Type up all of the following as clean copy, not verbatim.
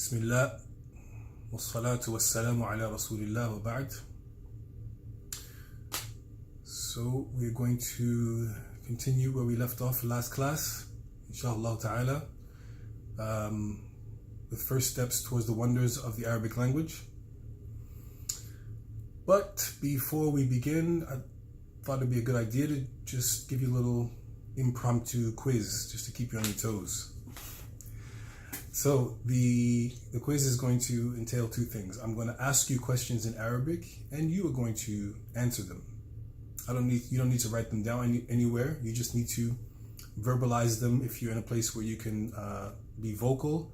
Bismillah, wassalatu wassalamu ala rasulillah wa ba'd. So we're going to continue where we left off last class, inshallah ta'ala, with first steps towards the wonders of the Arabic language. But before we begin, I thought it'd be a good idea to just give you a little impromptu quiz, just to keep you on your toes. So the quiz is going to entail two things. I'm going to ask you questions in Arabic, and you are going to answer them. You don't need to write them down anywhere. You just need to verbalize them if you're in a place where you can be vocal,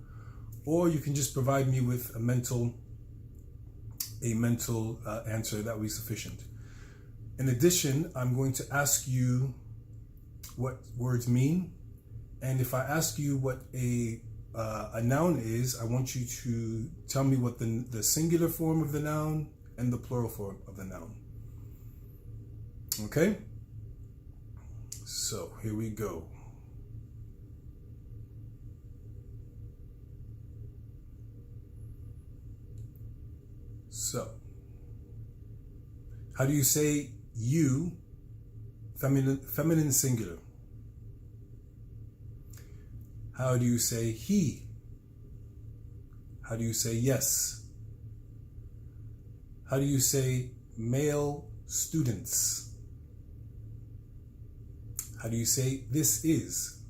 or you can just provide me with a mental answer that will be sufficient. In addition, I'm going to ask you what words mean, and if I ask you what a noun is, I want you to tell me what the singular form of the noun and the plural form of the noun. Okay? So, here we go. So, how do you say you, feminine singular? How do you say he? How do you say yes? How do you say male students? How do you say this is,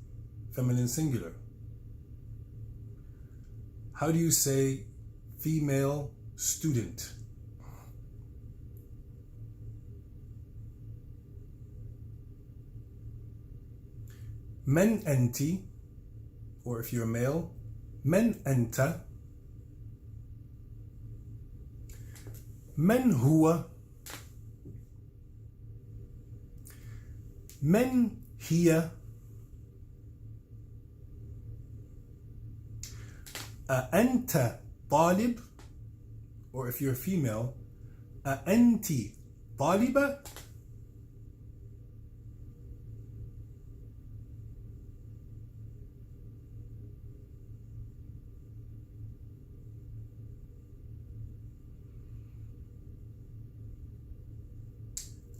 feminine singular? How do you say female student? Men anti, or if you're a male, men anta. من هو من هي أأنت طالب, or if you're a female, أأنت طالبة.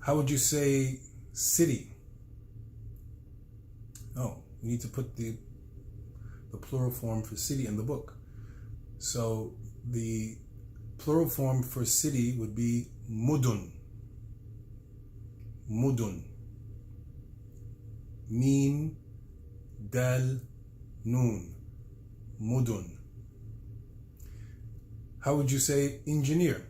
How would you say city? Oh, you need to put the plural form for city in the book. So the plural form for city would be mudun. Mudun. Mim, dal, noon. Mudun. How would you say engineer?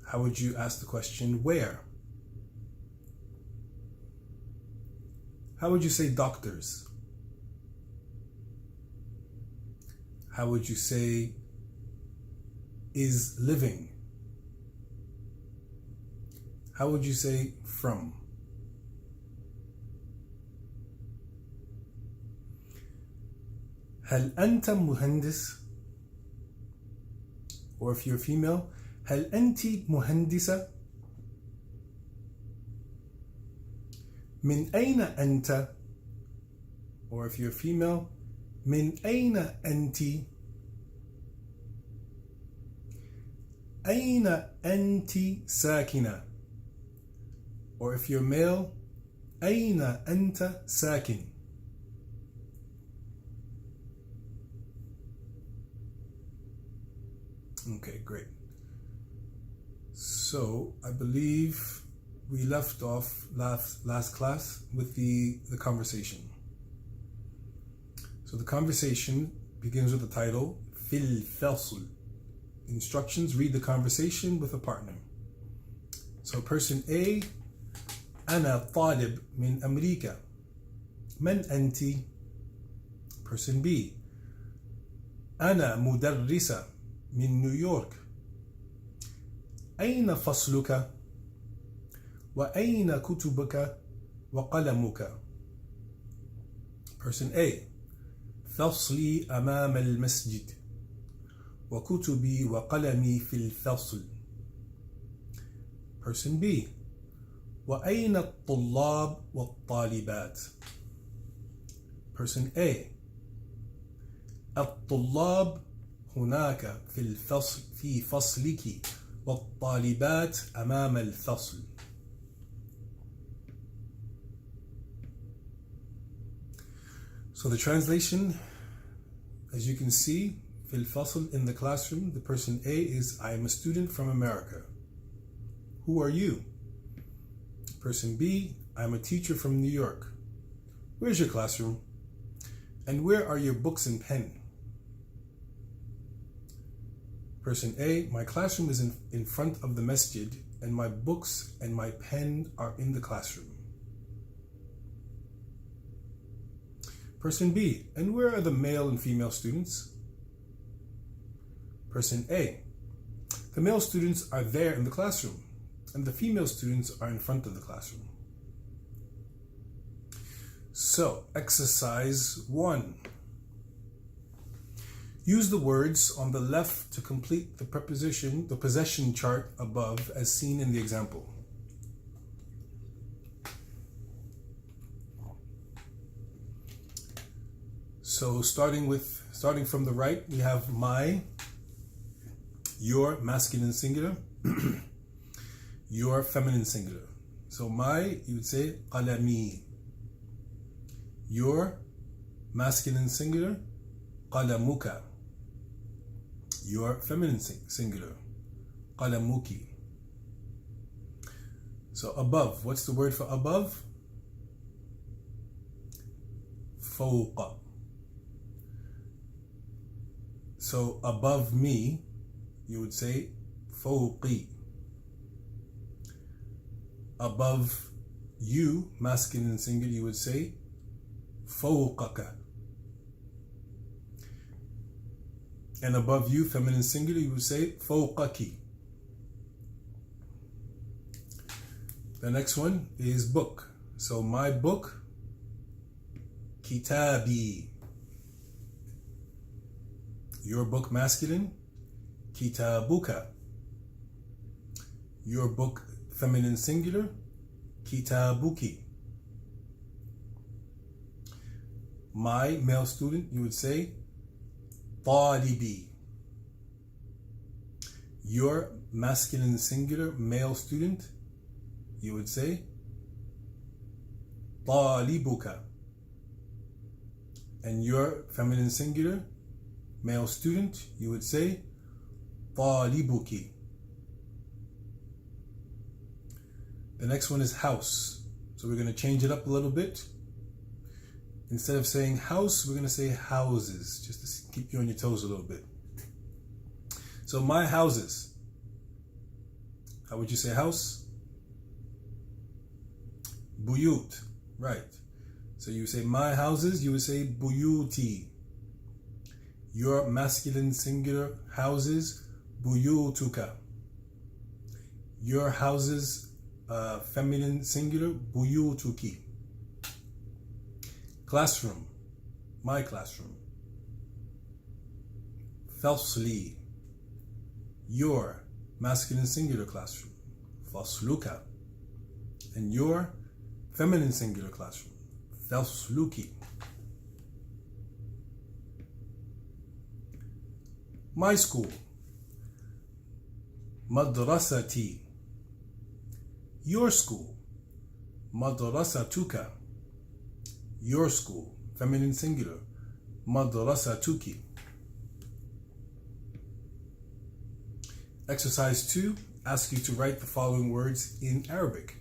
How would you ask the question, where? How would you say doctors? How would you say is living? How would you say from? هل أنت مهندس? Or if you're female, هل أنت مهندسة؟ من أين أنت؟ Or if you're female, من أين أنت؟ أين أنت ساكنة؟ Or if you're male, أين أنت ساكن؟ Okay, great. So I believe we left off last class with the conversation. So the conversation begins with the title, Fil Fasl. Instructions, read the conversation with a partner. So person A, أنا طالب من أمريكا. من أنت? Person B, أنا مدرسة من نيويورك. أين فصلك؟ وأين كتبك وقلمك؟ Person A, فصلي أمام المسجد وكتبي وقلمي في الفصل. Person B, وأين الطلاب والطالبات؟ Person A, الطلاب هناك في فصلك والطالبات أمام الفصل. So the translation, as you can see, في الفصل, in the classroom, the person A is, I am a student from America. Who are you? Person B, I'm a teacher from New York. Where's your classroom? And where are your books and pen? Person A, my classroom is in front of the masjid, and my books and my pen are in the classroom. Person B, and where are the male and female students? Person A, the male students are there in the classroom, and the female students are in front of the classroom. So, exercise 1. Use the words on the left to complete the possession chart above as seen in the example. So starting from the right, we have my, your masculine singular, your feminine singular. So my, you would say qalami. Your masculine singular, qalamuka. Your feminine singular, qalamuki. So above, what's the word for above? Fawqa. So above me, you would say fawqi. Above you, masculine singular, you would say fawqaka. And above you, feminine singular, you would say fawqaki. The next one is book. So my book, kitabi. Your book, masculine, kitabuka. Your book, feminine singular, kitabuki. My male student, you would say talibi. Your masculine singular male student, you would say talibuka. And your feminine singular male student, you would say talibuki. The next one is house. So we're going to change it up a little bit. Instead of saying house, we're going to say houses, just to keep you on your toes a little bit. So my houses. How would you say house? Buyut. Right. So you say my houses, you would say buyuti. Your masculine singular houses, buyutuka. Your houses, feminine singular, buyutuki. Classroom, my classroom. Fasli, your masculine singular classroom. Fasluka. And your feminine singular classroom. Fasluki. My school. Madrasati. Your school. Madrasatuka. Your school. Feminine singular. Madrasatuki. Exercise 2 asks you to write the following words in Arabic.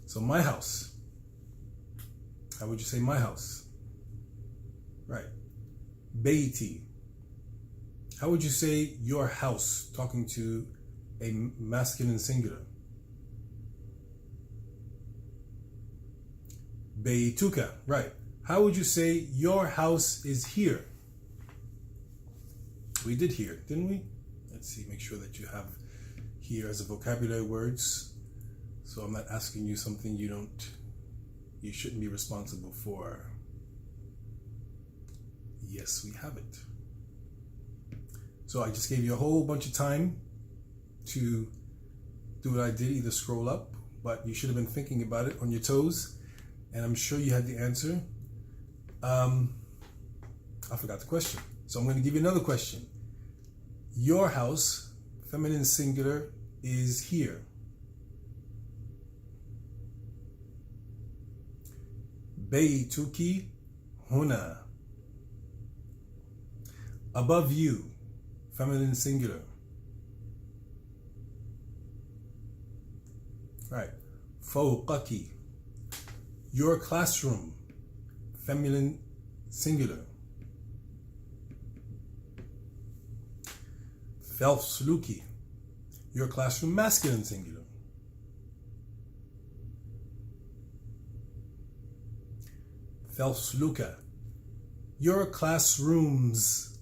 So my house. How would you say my house? Right. Beiti. How would you say your house, talking to a masculine singular? Beituka, right. How would you say your house is here? We did here, didn't we? Let's see, make sure that you have here as a vocabulary words. So I'm not asking you something you shouldn't be responsible for. Yes, we have it. So I just gave you a whole bunch of time to do what I did, either scroll up, but you should have been thinking about it on your toes, and I'm sure you had the answer. I forgot the question. So I'm going to give you another question. Your house, feminine singular, is here. Baytuki huna. Above you, feminine singular. Right. Fawqaki. Your classroom, feminine singular. Felsluki. Your classroom, masculine singular. Felsluka. Your classrooms,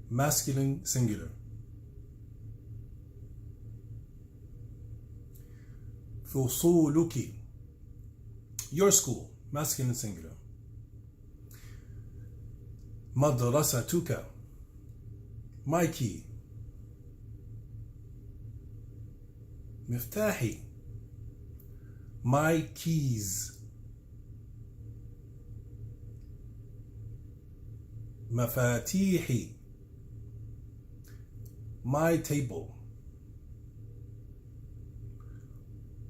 masculine singular. Fusuluki. Your school, masculine singular. Madrasatuka. My key. Miftahi. My keys. Mafatihi. My table.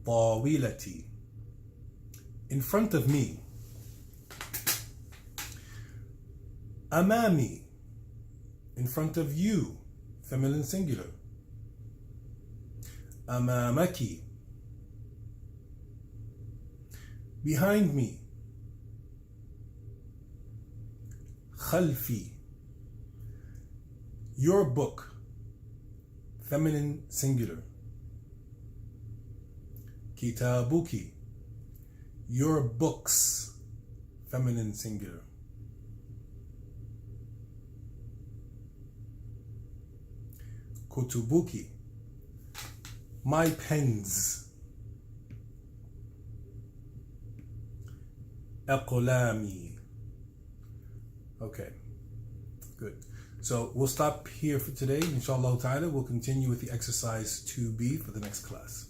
Tawilati. In front of me. Amami. In front of you, feminine singular. Amamaki. Behind me. Khalfi. Your book, feminine singular. Kitabuki. Your books, feminine singular. Kutubuki. My pens. Aqlami. Okay, good. So we'll stop here for today. Inshallah ta'ala, we'll continue with the exercise 2B for the next class.